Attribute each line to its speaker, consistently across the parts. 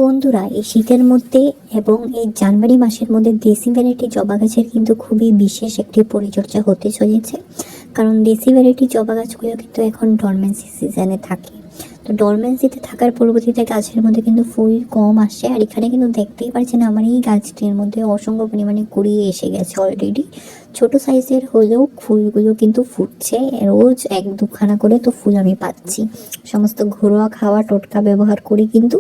Speaker 1: বন্ধুরা, এই শীতের মধ্যে এবং এই জানুয়ারি মাসের মধ্যে দেশি ভ্যারাইটি জবা গাছের কিন্তু খুবই বিশেষ একটি পরিচর্যা হতে চলেছে। কারণ দেশি ভ্যারাইটি জবা গাছগুলো কিন্তু এখন ডরমেন্সি সিজনে থাকে। তো ডরমেন্সিতে থাকার পরবর্তীতে গাছের মধ্যে কিন্তু ফুল কম আসে। আর এখানে কিন্তু দেখতেই পাচ্ছেন আমার এই গাছটির মধ্যে অসংখ্য পরিমাণে কুড়ি এসে গেছে অলরেডি। ছোট সাইজের হলেও ফুলগুলো কিন্তু ফুটছে, রোজ এক দুখানা করে তো ফুল আমি পাচ্ছি। সমস্ত ঘরোয়া খাওয়া টোটকা ব্যবহার করে কিন্তু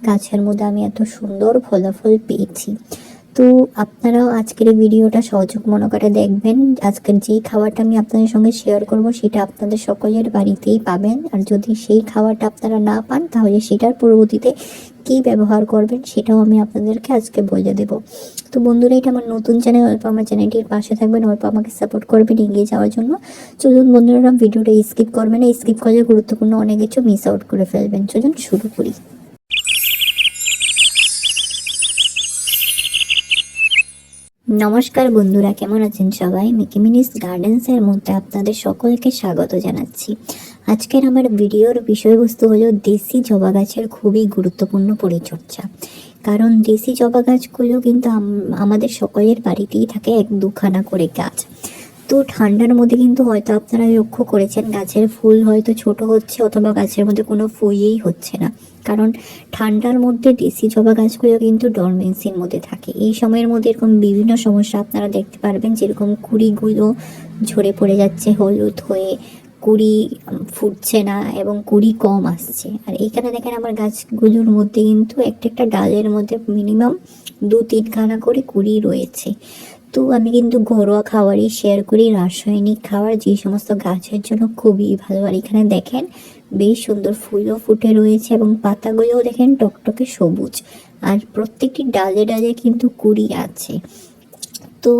Speaker 1: গাছের মধ্যে আমি এত সুন্দর ফলাফল পেয়েছি। তো আপনারাও আজকের এই ভিডিওটা সহযোগ মনে করে দেখবেন। আজকের যেই খাবারটা আমি আপনাদের সঙ্গে শেয়ার করব সেটা আপনাদের সকলের বাড়িতেই পাবেন। আর যদি সেই খাবারটা আপনারা না পান তাহলে সেটার পরবর্তীতে কি ব্যবহার করবেন সেটাও আমি আপনাদেরকে আজকে বলে দেব। তো বন্ধুরা, এটা আমার নতুন চ্যানেল, অল্প আমার চ্যানেলটির পাশে থাকবেন, অল্প আমাকে সাপোর্ট করবেন এগিয়ে যাওয়ার জন্য। চলুন বন্ধুরা, ভিডিওটা স্কিপ করবেন না, স্কিপ করলে গুরুত্বপূর্ণ অনেক কিছু মিস আউট করে ফেলবেন। চলুন শুরু করি। নমস্কার বন্ধুরা, কেমন আছেন সবাই? মিকিমিনিস গার্ডেন্সের মধ্যে আপনাদের সকলকে স্বাগত জানাচ্ছি। আজকের আমার ভিডিওর বিষয়বস্তু হলো দেশি জবা গাছের খুবই গুরুত্বপূর্ণ পরিচর্যা। কারণ দেশি জবা গাছগুলো কিন্তু আমাদের সকলের বাড়িতেই থাকে এক দুখানা করে গাছ। তো ঠান্ডার মধ্যে কিন্তু হয়তো আপনারা লক্ষ্য করেছেন গাছের ফুল হয়তো ছোট হচ্ছে অথবা গাছের মধ্যে কোনো ফুলই হচ্ছে না। কারণ ঠান্ডার মধ্যে দেশি জবা গাছগুলো কিন্তু ডরমেন্সির মধ্যে থাকে। এই সময়ের মধ্যে এরকম বিভিন্ন সমস্যা আপনারা দেখতে পারবেন, যেরকম কুড়িগুলো ঝরে পড়ে যাচ্ছে হলুদ হয়ে, কুড়ি ফুটছে না এবং কুড়ি কম আসছে। আর এইখানে দেখেন আমার গাছগুলোর মধ্যে কিন্তু একটা একটা ডালের মধ্যে মিনিমাম 2-3খানা করে কুড়ি রয়েছে। তো আমি কিন্তু ঘরোয়া খাবারই শেয়ার করি, রাসায়নিক খাবার যে সমস্ত গাছের জন্য খুবই ভালো। আর এখানে দেখেন বেশ সুন্দর ফুলও ফুটে রয়েছে এবং পাতাগুলোও দেখেন টকটকে সবুজ। আর প্রত্যেকটি ডালে ডালে কিন্তু কুড়ি আছে। তো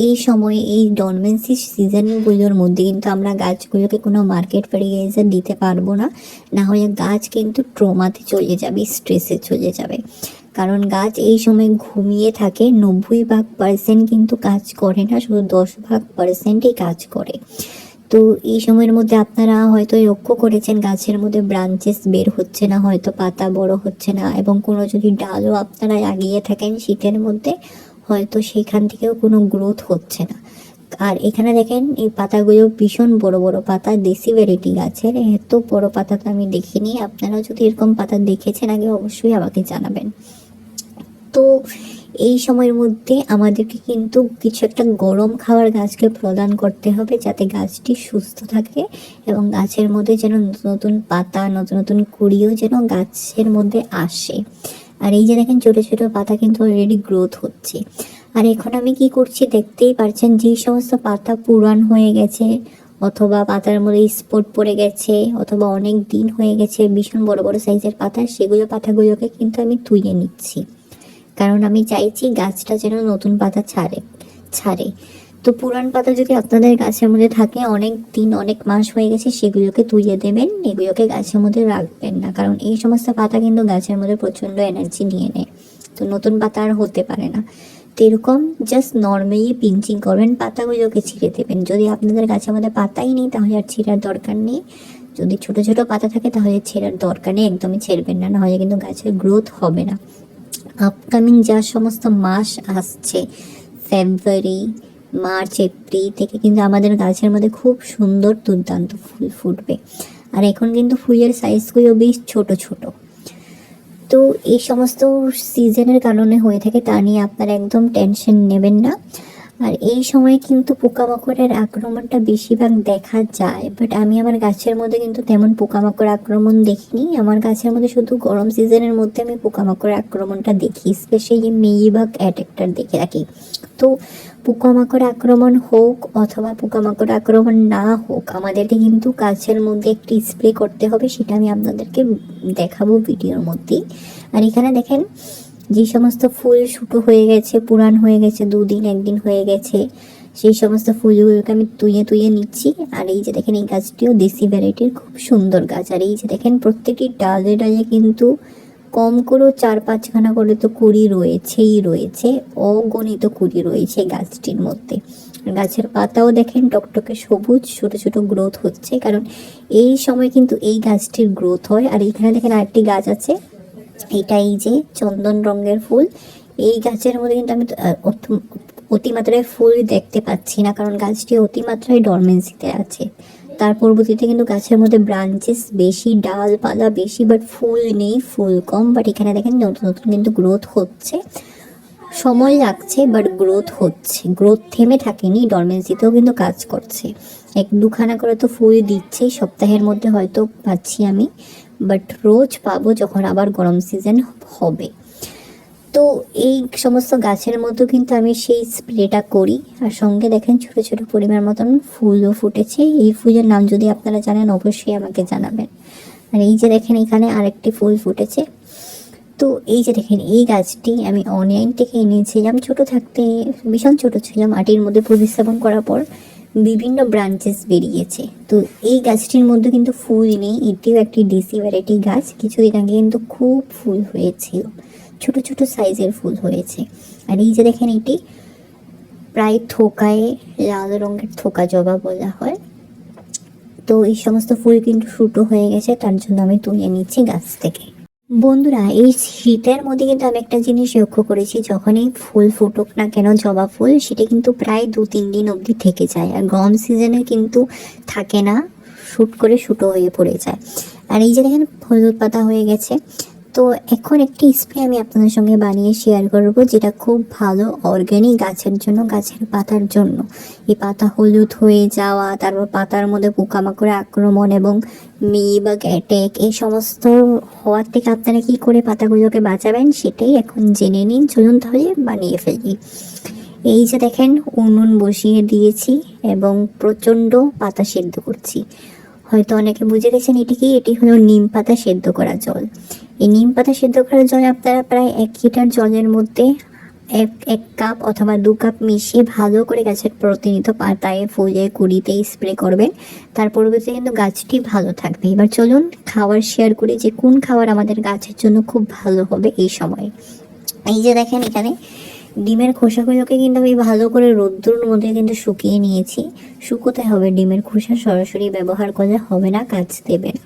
Speaker 1: এই সময়ে এই ডরমেন্সি সিজনগুলোর মধ্যে কিন্তু আমরা গাছগুলোকে কোনো মার্কেট ফার্টিলাইজার দিতে পারবো না, না হলে গাছ কিন্তু ট্রমাতে চলে যাবে, স্ট্রেসে চলে যাবে। কারণ গাছ এই সময় ঘুমিয়ে থাকে। 90% কিন্তু কাজ করে না, শুধু 10% কাজ করে। তো এই সময়ের মধ্যে আপনারা হয়তো লক্ষ্য করেছেন গাছের মধ্যে ব্রাঞ্চেস বের হচ্ছে না, হয়তো পাতা বড় হচ্ছে না, এবং কোনো যদি ডালও আপনারা লাগিয়ে থাকেন শীতের মধ্যে হয়তো সেখান থেকেও কোনো গ্রোথ হচ্ছে না। আর এখানে দেখেন এই পাতাগুলো ভীষণ বড় বড় পাতা, দেশি ভ্যারাইটি গাছের। এত বড় পাতা তো আমি দেখিনি। আপনারা যদি এরকম পাতা দেখেছেন আগে অবশ্যই আমাকে জানাবেন। তো এই সময়ের মধ্যে আমাদেরকে কিন্তু কিছু একটা গরম খাবার গাছকে প্রদান করতে হবে, যাতে গাছটি সুস্থ থাকে এবং গাছের মধ্যে যেন নতুন নতুন পাতা, নতুন নতুন কুড়িও যেন গাছের মধ্যে আসে। আর এই যে দেখেন ছোটো ছোটো পাতা কিন্তু অলরেডি গ্রোথ হচ্ছে। আর এখন আমি কি করছি দেখতেই পারছেন, যে সমস্ত পাতা পুরান হয়ে গেছে অথবা পাতার মধ্যে স্পট পড়ে গেছে অথবা অনেক দিন হয়ে গেছে, ভীষণ বড় বড় সাইজের পাতা, সেগুলো পাতাগুলোকে কিন্তু আমি তুলে নিচ্ছি। কারণ আমি চাইছি গাছটা যেন নতুন পাতা ছাড়ে। তো পুরান পাতা যদি আপনাদের গাছের মধ্যে থাকে অনেক দিন অনেক মাস হয়ে গেছে, সেগুলোকে তুলে দেবেন, এগুলোকে গাছের মধ্যে রাখবেন না। কারণ এই সমস্ত পাতা কিন্তু গাছের মধ্যে প্রচণ্ড এনার্জি নিয়ে নেয়, তো নতুন পাতা আর হতে পারে না। তো এরকম জাস্ট নর্মালি পিঞ্চিং করবেন, পাতাগুলোকে ছিঁড়ে দেবেন। যদি আপনাদের গাছের মধ্যে পাতাই নেই তাহলে আর ছিঁড়ার দরকার নেই। যদি ছোট ছোট পাতা থাকে তাহলে ছেঁড়ার দরকার নেই, একদমই ছেড়বেন না, নাহলে কিন্তু গাছের গ্রোথ হবে না। আপকামিং যা সমস্ত মাস আসছে, ফেব্রুয়ারি, মার্চ, এপ্রিল থেকে কিন্তু আমাদের গাছের মধ্যে খুব সুন্দর দুর্দান্ত ফুল ফুটবে। আর এখন কিন্তু ফুলের সাইজগুলো বেশ ছোট ছোট। তো এই সমস্ত সিজনের কারণে হয়ে থাকে, তা নিয়ে আপনারা একদম টেনশন নেবেন না। আর এই সময় কিন্তু পোকামাকড়ের আক্রমণটা বেশিরভাগ দেখা যায়, বাট আমি আমার গাছের মধ্যে কিন্তু তেমন পোকামাকড় আক্রমণ দেখিনি। আমার গাছের মধ্যে শুধু গরম সিজনের মধ্যে আমি পোকামাকড়ের আক্রমণটা দেখি, স্পেশালি মেলিবাগ অ্যাটাকটার দেখে রাখি। তো পোকামাকড় আক্রমণ হোক অথবা পোকামাকড় আক্রমণ না হোক, আমাদেরকে কিন্তু গাছের মধ্যে একটি স্প্রে করতে হবে, সেটা আমি আপনাদেরকে দেখাবো ভিডিওর মধ্যেই। আর এখানে দেখেন যে সমস্ত ফুল ছোটো হয়ে গেছে, পুরান হয়ে গেছে, 2 দিন 1 দিন হয়ে গেছে, সেই সমস্ত ফুলগুলোকে আমি তুলে নিচ্ছি। আর এই যে দেখেন এই গাছটিও দেশি ভ্যারাইটির খুব সুন্দর গাছ। আর এই যে দেখেন প্রত্যেকটি ডালে ডালে কিন্তু কম করেও 4-5খানা করে তো কুড়ি রয়েছে, অগণিত কুড়ি রয়েছে গাছটির মধ্যে। গাছের পাতাও দেখেন টকটকে সবুজ, ছোট ছোট গ্রোথ হচ্ছে, কারণ এই সময় কিন্তু এই গাছটির গ্রোথ হয়। আর এইখানে দেখেন আরেকটি গাছ আছে, এটা এই যে চন্দন রঙের ফুল। এই গাছের মধ্যে কিন্তু আমি অতিমাত্রায় ফুল দেখতে পাচ্ছি না, কারণ গাছটি অতিমাত্রায় ডরমেন্সিতে আছে। তার পরবর্তীতে কিন্তু গাছের মধ্যে ব্রাঞ্চেস বেশি, ডালপালা বেশি, বাট ফুল নেই, ফুল কম। বাট এখানে দেখেন নতুন নতুন কিন্তু গ্রোথ হচ্ছে, সময় লাগছে বাট গ্রোথ হচ্ছে, গ্রোথ থেমে থাকেনি, ডরমেন্সিতেও কিন্তু কাজ করছে। এক দুখানা করে তো ফুল দিচ্ছেই, সপ্তাহের মধ্যে হয়তো পাচ্ছি আমি, বাট রোজ পাবো যখন আবার গরম সিজন হবে। তো এই সমস্ত গাছের মধ্যে কিন্তু আমি সেই স্প্রেটা করি। আর সঙ্গে দেখেন ছোট ছোট পরিমাণ মতন ফুলও ফুটেছে। এই ফুলের নাম যদি আপনারা জানেন অবশ্যই আমাকে জানাবেন। আর এই যে দেখেন এখানে আরেকটি ফুল ফুটেছে। তো এই যে দেখেন এই গাছটি আমি অনলাইন থেকে এনেছিলাম, ছোট থাকতে ভীষণ ছোট ছিল, মাটির মধ্যে প্রতিস্থাপন করার পর বিভিন্ন ব্রাঞ্চেস বেরিয়েছে। তো এই গাছটির মধ্যে কিন্তু ফুল নেই, এটিও একটি ডিসি ভ্যারাইটি গাছ। কিছুদিন আগে কিন্তু খুব ফুল হয়েছিল, ছোট ছোট সাইজের ফুল হয়েছে। আর এই যে দেখেন এটি প্রায় থোকায়, লাল রঙের থোকা জবা বলা হয়। তো এই সমস্ত ফুল কিন্তু শুটো হয়ে গেছে, তার জন্য আমি তুলে নিচ্ছি গাছ থেকে। বন্ধুরা, এই শীতের মধ্যে কিন্তু আমি একটা জিনিস লক্ষ্য করেছি, যখনই ফুল ফুটুক না কেন জবা ফুল, সেটা কিন্তু প্রায় 2-3 দিন অবধি থেকে যায়। আর গরম সিজনে কিন্তু থাকে না, শুট করে শুটো হয়ে পড়ে যায়। আর এই যে দেখেন হলুদ পাতা হয়ে গেছে। তো এখন একটি স্প্রে আমি আপনাদের সঙ্গে বানিয়ে শেয়ার করব, যেটা খুব ভালো অর্গ্যানিক গাছের জন্য, গাছের পাতার জন্য। এই পাতা হলুদ হয়ে যাওয়া, তারপর পাতার মধ্যে পোকামাকড়ের আক্রমণ এবং মিলিবাগ অ্যাটাক, এই সমস্ত হওয়ার থেকে আপনারা কী করে পাতাগুলোকে বাঁচাবেন সেটাই এখন জেনে নিন। চলুন তাহলে বানিয়ে ফেলি। এই যে দেখেন উনুন বসিয়ে দিয়েছি এবং প্রচণ্ড পাতা সেদ্ধ করছি। হয়তো অনেকে বুঝে গেছেন এটি কি, এটি হলো নিম পাতা সেদ্ধ করা জল। এই নিম পাতা সেদ্ধ করা জল আপনারা প্রায় 1 লিটার জলের মধ্যে এক কাপ অথবা 2 কাপ মিশিয়ে ভালো করে গাছের প্রতিনিয়ত পাতায়, ফুলে, কুড়িতে স্প্রে করবেন। তার পরবর্তীতে কিন্তু গাছটি ভালো থাকবে। এবার চলুন খাবার শেয়ার করি যে কোন খাবার আমাদের গাছের জন্য খুব ভালো হবে এই সময়ে। এই যে দেখেন এখানে ডিমের খোসাগুলোকে কিন্তু আমি ভালো করে রোদ্দুর মধ্যে কিন্তু শুকিয়ে নিয়েছি। শুকোতে হবে, ডিমের খোসা সরাসরি ব্যবহার করলে হবে না, কাজ দেবে না।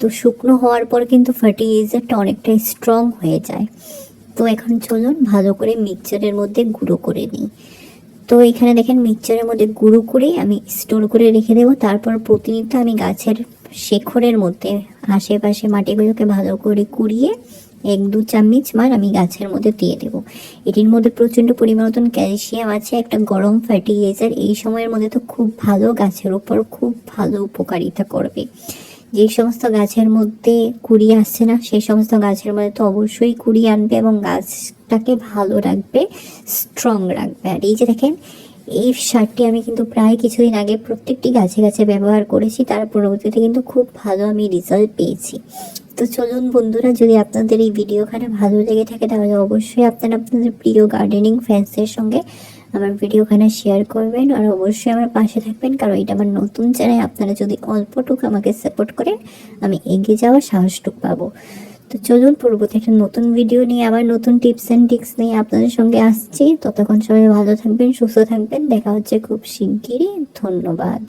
Speaker 1: তো শুকনো হওয়ার পর কিন্তু ফার্টিলাইজারটা অনেকটা স্ট্রং হয়ে যায়। তো এখন চলুন ভালো করে মিক্সচারের মধ্যে গুঁড়ো করে নিই। তো এখানে দেখেন মিক্সচারের মধ্যে গুঁড়ো করে আমি স্টোর করে রেখে দেবো। তারপর প্রতিনিয়ত আমি গাছের শেকড়ের মধ্যে আশেপাশে মাটিগুলোকে ভালো করে কুড়িয়ে 1-2 চামচ মান আমি গাছের মধ্যে দিয়ে দেবো। এটির মধ্যে প্রচণ্ড পরিমাণ মতন ক্যালসিয়াম আছে, একটা গরম ফার্টিলাইজার। এই সময়ের মধ্যে তো খুব ভালো, গাছের উপর খুব ভালো উপকারিতা করবে। যে সমস্ত গাছের মধ্যে কুড়ি আসছে না, সেই সমস্ত গাছের মধ্যে তো অবশ্যই কুড়ি আনবে এবং গাছটাকে ভালো রাখবে, স্ট্রং রাখবে। আর এই যে দেখেন এই সারটি আমি কিন্তু প্রায় কিছুদিন আগে প্রত্যেকটি গাছে গাছে ব্যবহার করেছি, তার পরবর্তীতে কিন্তু খুব ভালো আমি রেজাল্ট পেয়েছি। তো চলুন বন্ধুরা, যদি আপনাদের এই ভিডিওখানে ভালো লেগে থাকে তাহলে অবশ্যই আপনারা আপনাদের প্রিয় গার্ডেনিং ফ্রেন্ডসদের সঙ্গে আমার ভিডিওখানে শেয়ার করবেন। আর অবশ্যই আমার পাশে থাকবেন, কারণ এটা আমার নতুন চ্যানেল। আপনারা যদি অল্পটুকু আমাকে সাপোর্ট করেন, আমি এগিয়ে যাওয়ার সাহসটুকু পাবো। তো চলুন পরবর্তী একটা নতুন ভিডিও নিয়ে, আবার নতুন টিপস অ্যান্ড ট্রিক্স নিয়ে আপনাদের সঙ্গে আসছি। ততক্ষণ সবাই ভালো থাকবেন, সুস্থ থাকবেন। দেখা হচ্ছে খুব শিগগিরই। ধন্যবাদ।